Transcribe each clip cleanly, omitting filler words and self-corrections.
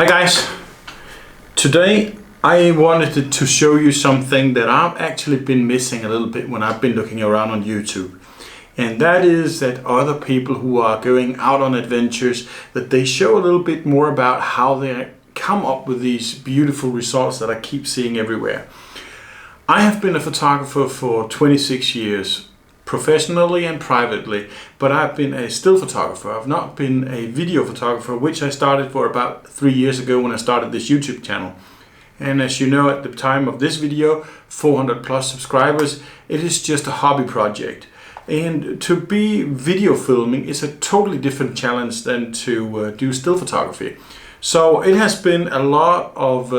Hi guys, today I wanted to show you something that I've actually been missing a little bit when I've been looking around on YouTube. And that is that other people who are going out on adventures, that they show a little bit more about how they come up with these beautiful results that I keep seeing everywhere. I have been a photographer for 26 years, professionally and privately, but I've been a still photographer. I've not been a video photographer, which I started for about 3 years ago when I started this YouTube channel. And as you know, at the time of this video, 400 plus subscribers, it is just a hobby project. And to be video filming is a totally different challenge than to do still photography. So it has been a lot of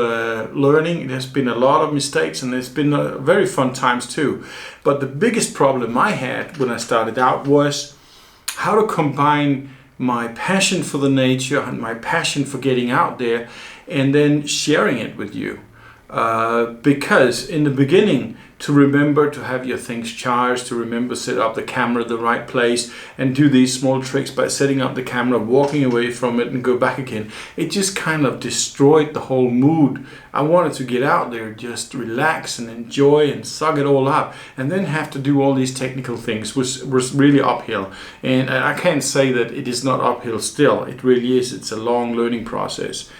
learning, it has been a lot of mistakes, and it's been very fun times too. But the biggest problem I had when I started out was how to combine my passion for the nature and my passion for getting out there and then sharing it with you. Because in the beginning, to remember to have your things charged, to remember set up the camera the right place and do these small tricks by setting up the camera, walking away from it and go back again, it just kind of destroyed the whole mood. I wanted to get out there, just relax and enjoy and suck it all up, and then have to do all these technical things was really uphill. And I can't say that it is not uphill still, it really is. It's a long learning process.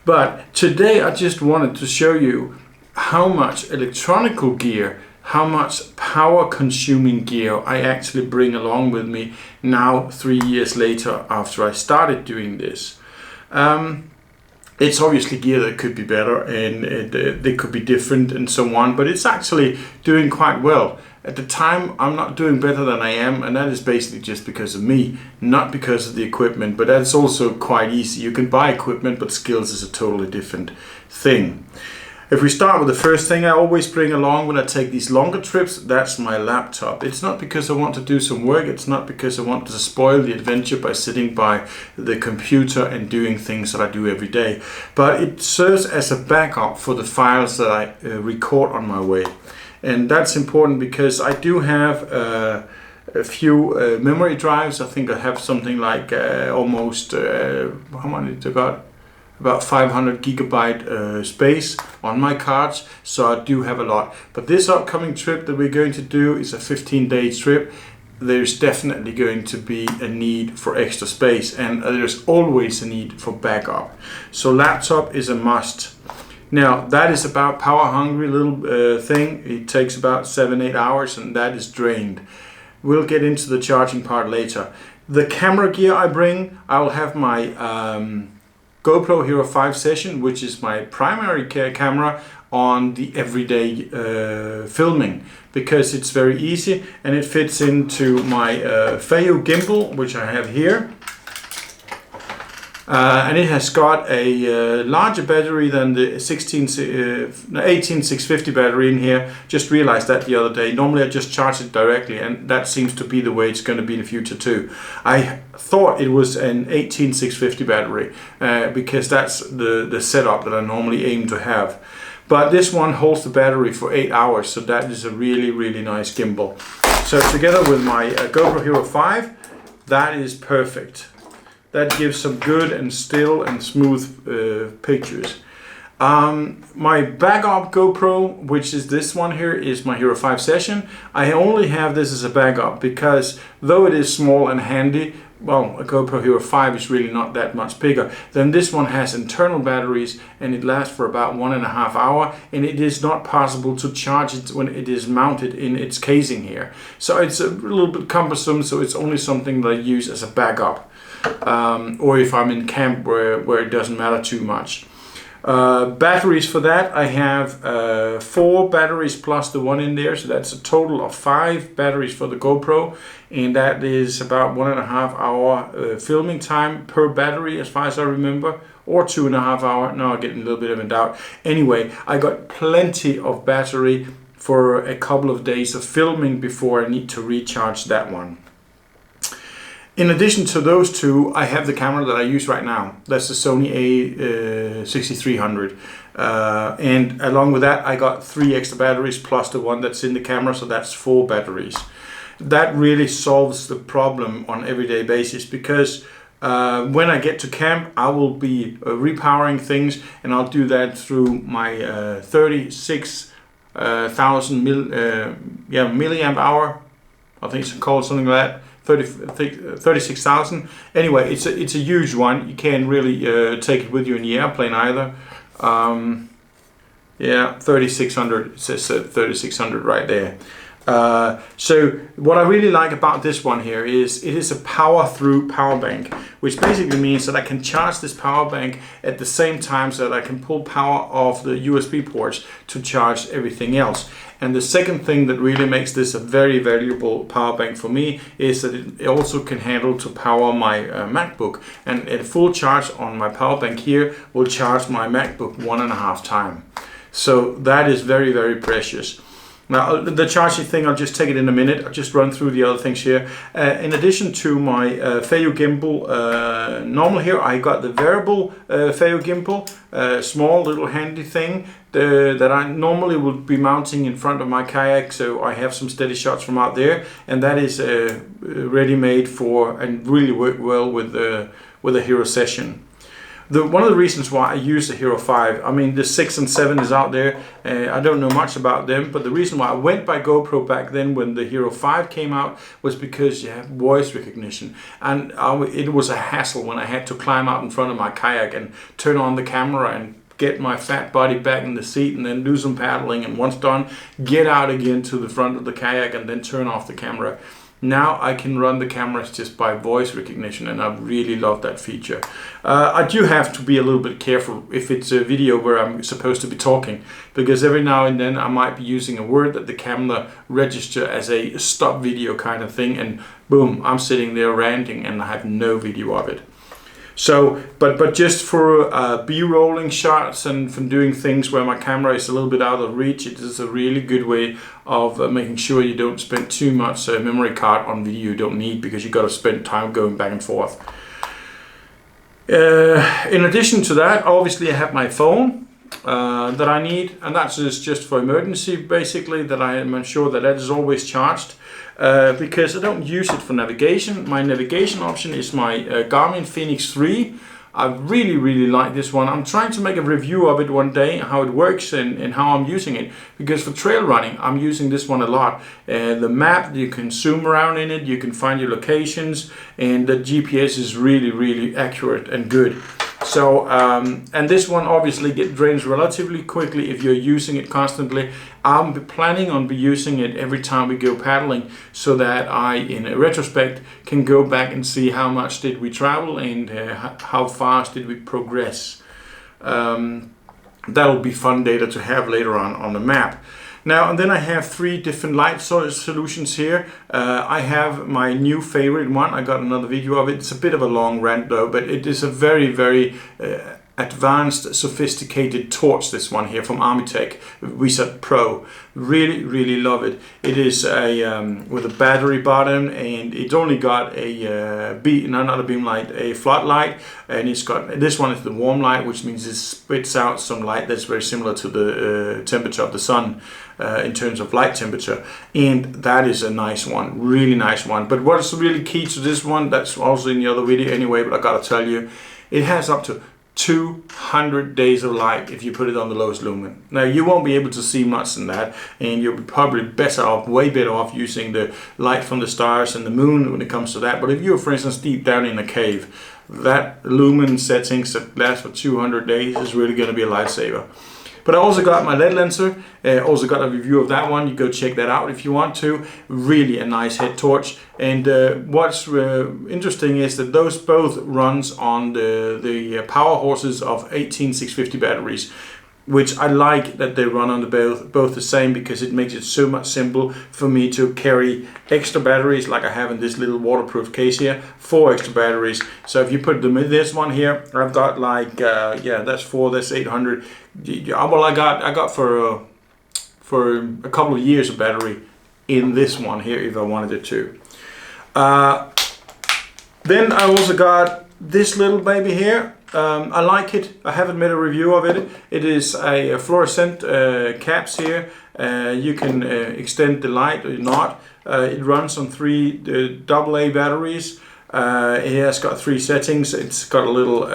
But today I just wanted to show you how much electronical gear, how much power consuming gear I actually bring along with me now 3 years later after I started doing this. It's obviously gear that could be better and they could be different and so on, but it's actually doing quite well. At the time, I'm not doing better than I am, and that is basically just because of me, not because of the equipment, but that's also quite easy. You can buy equipment, but skills is a totally different thing. If we start with the first thing I always bring along when I take these longer trips, that's my laptop. It's not because I want to do some work, it's not because I want to spoil the adventure by sitting by the computer and doing things that I do every day, but it serves as a backup for the files that I record on my way. And that's important because I do have a few memory drives. I think I have something like almost, how many I got? About 500 gigabyte space on my cards, so I do have a lot. But this upcoming trip that we're going to do is a 15-day trip. There's definitely going to be a need for extra space, and there's always a need for backup. So laptop is a must. Now that is about power hungry little thing. It takes about 7-8 hours and that is drained. We'll get into the charging part later. The camera gear I bring, I'll have my GoPro Hero 5 Session, which is my primary camera on the everyday filming, because it's very easy and it fits into my Kayak gimbal, which I have here. And it has got a larger battery than the 18650 battery in here. Just realized that the other day. Normally I just charge it directly, and that seems to be the way it's going to be in the future too. I thought it was an 18650 battery because that's the setup that I normally aim to have. But this one holds the battery for 8 hours, so that is a really nice gimbal. So together with my GoPro Hero 5, that is perfect. That gives some good and still and smooth pictures. My backup GoPro, which is this one here, is my Hero 5 Session. I only have this as a backup because though it is small and handy, well, a GoPro Hero 5 is really not that much bigger. Then this one has internal batteries and it lasts for about 1.5 hours, and it is not possible to charge it when it is mounted in its casing here. So it's a little bit cumbersome, so it's only something that I use as a backup. Or if I'm in camp where it doesn't matter too much. Batteries for that, I have 4 batteries plus the one in there, so that's a total of 5 batteries for the GoPro, and that is about 1.5 hour filming time per battery as far as I remember, or 2.5 hours. Now I'm getting a little bit of a doubt. Anyway, I got plenty of battery for a couple of days of filming before I need to recharge that one. In addition to those two, I have the camera that I use right now. That's the Sony a6300. And along with that, I got 3 extra batteries plus the one that's in the camera, so that's 4 batteries. That really solves the problem on everyday basis, because When I get to camp, I will be repowering things, and I'll do that through my 36,000 milliamp hour. I think it's called something like that. 36,000. Anyway, it's a huge one. You can't really take it with you in the airplane either. Yeah, 3600. It says 3600 right there. So what I really like about this one here is it is a power through power bank, which basically means that I can charge this power bank at the same time so that I can pull power off the USB ports to charge everything else. And the second thing that really makes this a very valuable power bank for me is that it also can handle to power my MacBook. And a full charge on my power bank here will charge my MacBook 1.5 times. So that is very, very precious. Now the charging thing, I'll just take it in a minute. I'll just run through the other things here. In addition to my Kayak gimbal normal here, I got the variable Kayak gimbal, small little handy thing that I normally would be mounting in front of my kayak, so I have some steady shots from out there, and that is ready made for and really work well with a Hero Session. One of the reasons why I use the Hero 5, I mean the 6 and 7 is out there, I don't know much about them, but the reason why I went by GoPro back then when the Hero 5 came out was because you have voice recognition, and it was a hassle when I had to climb out in front of my kayak and turn on the camera and get my fat body back in the seat and then do some paddling, and once done, get out again to the front of the kayak and then turn off the camera. Now I can run the cameras just by voice recognition, and I really love that feature. I do have to be a little bit careful if it's a video where I'm supposed to be talking, because every now and then I might be using a word that the camera registers as a stop video kind of thing, and boom, I'm sitting there ranting and I have no video of it. So, but just for B-rolling shots and from doing things where my camera is a little bit out of reach, it is a really good way of making sure you don't spend too much memory card on video you don't need, because you got to spend time going back and forth. In addition to that, obviously I have my phone that I need, and that's just for emergency, basically, that I am sure that is always charged. Because I don't use it for navigation. My navigation option is my Garmin Fenix 3. I really like this one. I'm trying to make a review of it one day, how it works and how I'm using it. Because for trail running, I'm using this one a lot. The map, you can zoom around in it, you can find your locations, and the GPS is really accurate and good. So, and this one obviously drains relatively quickly if you're using it constantly. I'm planning on using it every time we go paddling, so that I, in a retrospect, can go back and see how much did we travel and how fast did we progress. That'll be fun data to have later on the map. Now, and then I have 3 different light solutions here. I have my new favorite one. I got another video of it. It's a bit of a long rant though, but it is a very advanced, sophisticated torch, this one here from Armitech, Wizard Pro. Really love it. It is a with a battery bottom, and it's only got a not a beam light, a floodlight, and it's got, this one is the warm light, which means it spits out some light that's very similar to the temperature of the sun in terms of light temperature, and that is a nice one, really nice one. But what's really key to this one, that's also in the other video anyway, but I gotta tell you, it has up to 200 days of light if you put it on the lowest lumen. Now you won't be able to see much in that, and you'll be probably way better off using the light from the stars and the moon when it comes to that. But if you're, for instance, deep down in a cave, that lumen settings that last for 200 days is really going to be a lifesaver. But I also got my LED lenser, also got a review of that one. You go check that out if you want to. Really a nice head torch. And what's interesting is that those both runs on the power horses of 18650 batteries, which I like that they run on both the same, because it makes it so much simple for me to carry extra batteries, like I have in this little waterproof case here, 4 extra batteries. So if you put them in this one here, I've got like yeah, that's 4, that's 800. Well, I got for a couple of years of battery in this one here if I wanted it to. Then I also got this little baby here. I like it. I haven't made a review of it. It is a fluorescent caps here. You can extend the light or not. It runs on 3 AA batteries. It has got 3 settings. It's got a little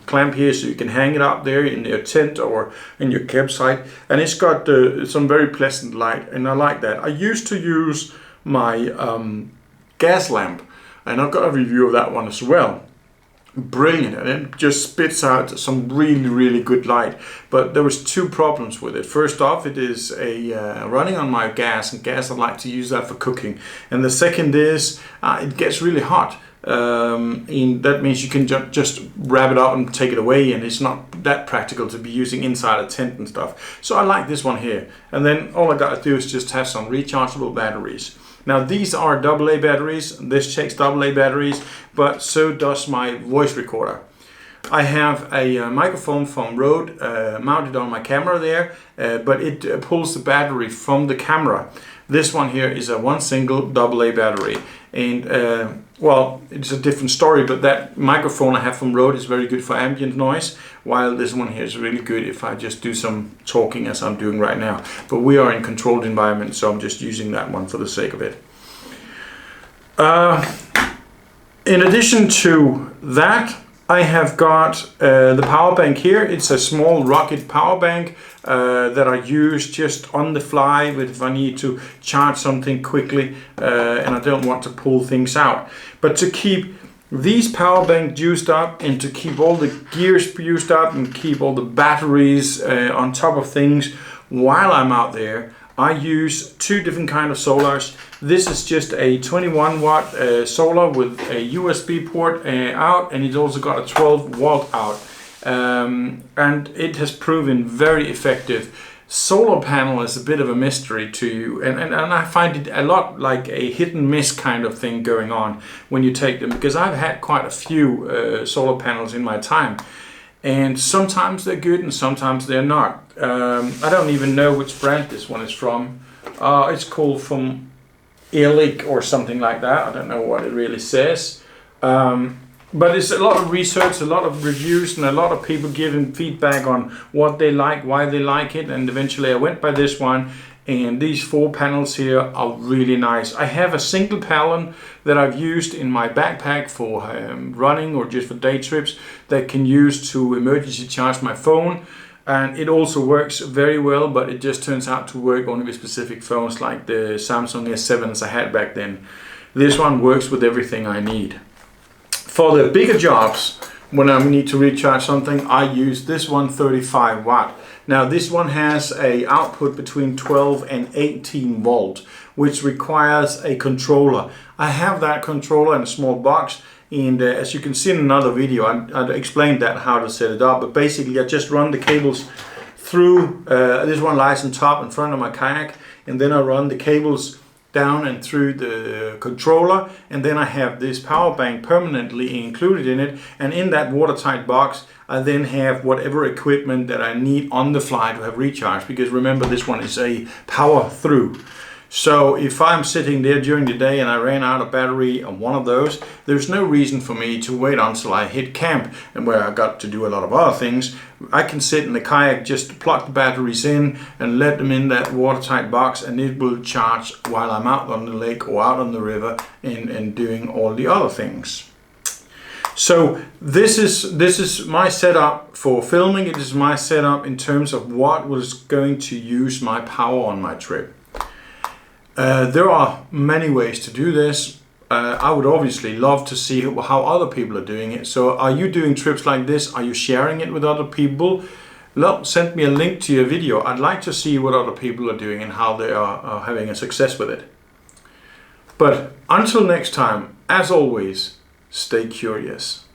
clamp here so you can hang it up there in your tent or in your campsite, and it's got some very pleasant light, and I like that. I used to use my gas lamp, and I've got a review of that one as well. Brilliant, and it just spits out some really good light, but there was 2 problems with it. First off, it is running on my gas, and gas I like to use that for cooking, and the second is it gets really hot, and that means you can just wrap it up and take it away, and it's not that practical to be using inside a tent and stuff. So I like this one here, and then all I got to do is just have some rechargeable batteries. Now these are AA batteries, this checks AA batteries, but so does my voice recorder. I have a microphone from Rode mounted on my camera there, but it pulls the battery from the camera. This one here is a one single AA battery, and well, it's a different story, but that microphone I have from Rode is very good for ambient noise, while this one here is really good if I just do some talking as I'm doing right now. But we are in controlled environment, so I'm just using that one for the sake of it. In addition to that, I have got the power bank here. It's a small rugged power bank that I use just on the fly if I need to charge something quickly and I don't want to pull things out. But to keep these power banks used up, and to keep all the gears used up, and keep all the batteries on top of things while I'm out there, I use 2 different kind of solars. This is just a 21 watt solar with a USB port out, and it's also got a 12 volt out, and it has proven very effective. Solar panel is a bit of a mystery to you, and I find it a lot like a hit and miss kind of thing going on when you take them, because I've had quite a few solar panels in my time, and sometimes they're good and sometimes they're not. I don't even know which brand this one is from. It's called from Kayak or something like that. I don't know what it really says. But it's a lot of research, a lot of reviews, and a lot of people giving feedback on what they like, why they like it, and eventually I went by this one, and these 4 panels here are really nice. I have a single panel that I've used in my backpack for running or just for day trips that can use to emergency charge my phone, and it also works very well, but it just turns out to work only with specific phones like the Samsung S7s I had back then. This one works with everything I need. For the bigger jobs, when I need to recharge something, I use this one 35 watt. Now this one has a output between 12 and 18 volt, which requires a controller. I have that controller in a small box, and as you can see in another video, I explained that how to set it up. But basically I just run the cables through, this one lies on top in front of my kayak, and then I run the cables down and through the controller, and then I have this power bank permanently included in it, and in that watertight box I then have whatever equipment that I need on the fly to have recharged, because remember this one is a power through. So if I'm sitting there during the day and I ran out of battery on one of those, there's no reason for me to wait until I hit camp and where I got to do a lot of other things. I can sit in the kayak, just plug the batteries in and let them in that watertight box, and it will charge while I'm out on the lake or out on the river and doing all the other things. So this is my setup for filming. It is my setup in terms of what was going to use my power on my trip. There are many ways to do this. I would obviously love to see how other people are doing it. So are you doing trips like this? Are you sharing it with other people? Send me a link to your video. I'd like to see what other people are doing and how they are having a success with it. But until next time, as always, stay curious.